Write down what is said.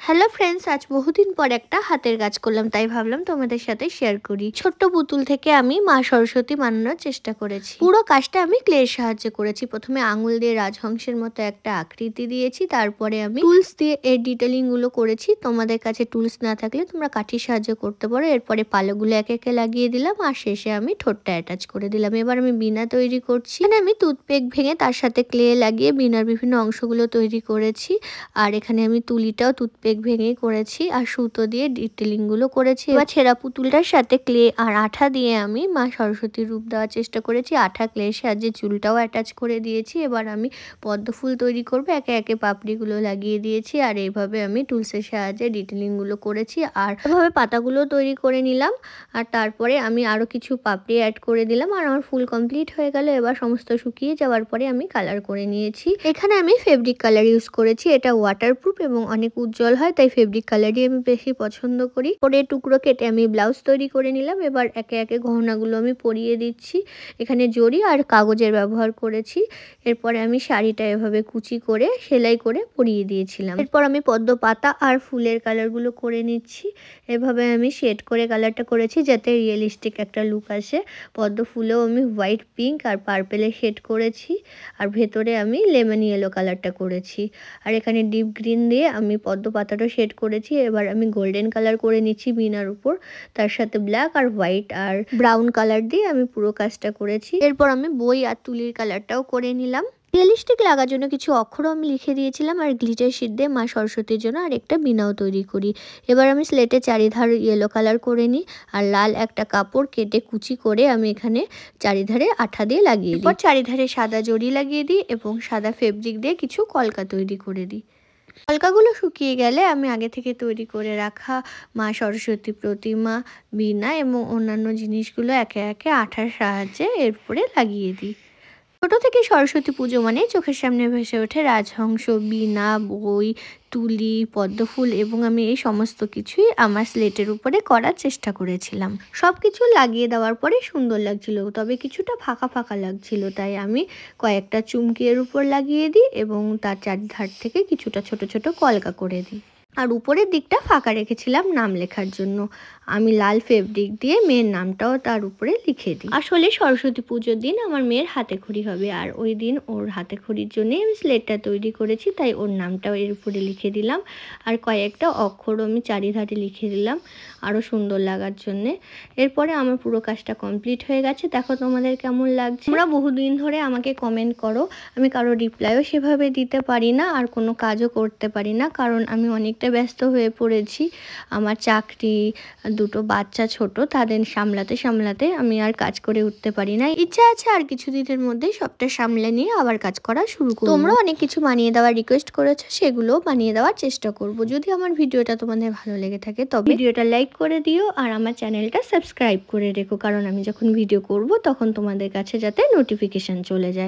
Hello friends, আজ বহুদিন পর একটা হাতের কাজ করলাম, তাই ভাবলাম তোমাদের সাথে শেয়ার করি। ছোট্ট পুতুল থেকে আমি মা সরস্বতী বানানোর চেষ্টা করেছি। পুরো কাজটা আমি ক্লের সাহায্যে করেছি। প্রথমে আঙুল দিয়ে রাজহংসের মতো একটা আকৃতি দিয়েছি, তারপরে আমি টুলস দিয়ে এর ডিটেলিং গুলো করেছি। তোমাদের কাছে টুলস না থাকলে তোমরা কাঠির সাহায্যে করতে পারো। এরপরে পালকগুলো একে একে লাগিয়ে দিলাম, আর শেষে আমি ঠোঁটটা অ্যাটাচ করে দিলাম। এবার আমি বীণা তৈরি করছি। এখানে আমি টুথপেক ভেঙে তার সাথে ক্লে লাগিয়ে বীণার বিভিন্ন অংশগুলো তৈরি করেছি। আর এখানে আমি তুলিটাও টুথপেক ভেঙে করেছি, আর সুতো দিয়ে ডিটেলিং গুলো করেছি। এবার ছেঁড়া পুতুলটার সাথে ক্লে আর আঠা দিয়ে আমি মা সরস্বতীর রূপ দেওয়ার চেষ্টা করেছি। আঠা ক্লের সাহায্যে চুলটাও অ্যাটাচ করে দিয়েছি। এবার আমি পদ্ম ফুল তৈরি করবো, একে একে পাপড়িগুলো লাগিয়ে দিয়েছি। আর এইভাবে আমি টুলসের সাহায্যে ডিটেলিং গুলো করেছি, আর এভাবে পাতাগুলো তৈরি করে নিলাম। আর তারপরে আমি আরো কিছু পাপড়ি অ্যাড করে দিলাম, আর আমার ফুল কমপ্লিট হয়ে গেল। এবার সমস্ত শুকিয়ে যাওয়ার পরে আমি কালার করে নিয়েছি। এখানে আমি ফেব্রিক কালার ইউজ করেছি। এটা ওয়াটারপ্রুফ এবং অনেক উজ্জ্বল হয়, তাই ফেব্রিক কালারই আমি বেশি পছন্দ করি। পরে টুকরো কেটে আমি ব্লাউজ তৈরি করে নিলাম। এবার একে একে গহনাগুলো আমি পরিয়ে দিচ্ছি। এখানে জরি আর কাগজের ব্যবহার করেছি। এরপরে আমি শাড়িটা এভাবে কুচি করে সেলাই করে পরিয়ে দিয়েছিলাম। এরপর আমি পদ্ম পাতা আর ফুলের কালারগুলো করে নিচ্ছি। এভাবে আমি শেড করে কালারটা করেছি যাতে রিয়েলিস্টিক একটা লুক আসে। পদ্ম ফুলেও আমি হোয়াইট, পিঙ্ক আর পার্পেলের শেড করেছি, আর ভেতরে আমি লেমন ইয়েলো কালারটা করেছি। আর এখানে ডিপ গ্রিন দিয়ে আমি পদ্ম পাতাটা শেড করেছি। এবার আমি গোল্ডেন কালার করে নিচ্ছি বীণার উপর, তার সাথে ব্ল্যাক আর হোয়াইট আর ব্রাউন কালার দিয়ে আমি পুরো কাজটা করেছি। এরপর আমি বই আর তুলির কালারটাও করে নিলাম। রিয়েলিস্টিক লাগার জন্য কিছু অক্ষরও আমি লিখে দিয়েছিলাম, আর গ্লিটার শিট দিয়ে মা সরস্বতীর জন্য আর একটা বীণাও তৈরি করি। এবার আমি স্লেটে চারিধার ইয়েলো কালার করে নিই, আর লাল একটা কাপড় কেটে কুচি করে আমি এখানে চারিধারে আঠা দিয়ে লাগিয়ে দিই। এরপর চারিধারে সাদা জরি লাগিয়ে দিই এবং সাদা ফেব্রিক দিয়ে কিছু কলকা তৈরি করে দিই। কলকাগুলো শুকিয়ে গেলে আমি আগে থেকে তৈরি করে রাখা মা সরস্বতী প্রতিমা, বীণা এবং অন্যান্য জিনিসগুলো একে একে আঠার সাহায্যে এর উপরে লাগিয়ে দিই। ছোট থেকে সরস্বতী পুজো মানে চোখের সামনে ভেসে ওঠে রাজহংস, বীণা, বই, তুলি, পদ্মফুল, এবং আমি এই সমস্ত কিছুই আমার স্লেটের উপরে করার চেষ্টা করেছিলাম। সব কিছু লাগিয়ে দেওয়ার পরে সুন্দর লাগছিল, তবে কিছুটা ফাঁকা ফাঁকা লাগছিল, তাই আমি কয়েকটা চুমকি এর উপর লাগিয়ে দিই এবং তার চারধার থেকে কিছুটা ছোট ছোট কলকা করে দিই। আর উপরের দিকটা ফাঁকা রেখেছিলাম নাম লেখার জন্য। আমি লাল ফেব্রিক দিয়ে মেয়ের নামটাও তার উপরে লিখে দিই। আসলে সরস্বতী পুজোর দিন আমার মেয়ের হাতে খড়ি হবে, আর ওই দিন ওর হাতে খড়ির জন্যই আমি স্লেটটা তৈরি করেছি, তাই ওর নামটাও এর উপরে লিখে দিলাম। আর কয়েকটা অক্ষরও আমি চারিধারে লিখে দিলাম আরও সুন্দর লাগার জন্যে। এরপরে আমার পুরো কাজটা কমপ্লিট হয়ে গেছে। দেখো তোমাদের কেমন লাগছে। তোমরা বহুদিন ধরে আমাকে কমেন্ট করো, আমি কারো রিপ্লাইও সেভাবে দিতে পারি না, আর কোনো কাজও করতে পারি না, কারণ আমি অনেকটা ব্যস্ত হয়ে পড়েছি। আমার চাকরি, দুটো বাচ্চা ছোট, তাদের সামলাতে সামলাতে আমি আর কাজ করে উঠতে পারি না। ইচ্ছা আছে আর কিছুদিনের মধ্যেই সবটা সামলে নিয়ে আবার কাজ করা শুরু করব। তোমরা অনেক কিছু বানিয়ে দেওয়ার রিকোয়েস্ট করেছো, সেগুলো বানিয়ে দেওয়ার চেষ্টা করব। যদি আমার ভিডিওটা তোমাদের ভালো লেগে থাকে তবে ভিডিওটা লাইক করে দিও, আর আমার চ্যানেলটা সাবস্ক্রাইব করে রেখো, কারণ আমি যখন ভিডিও করব তখন তোমাদের কাছে যাতে নোটিফিকেশন চলে যায়।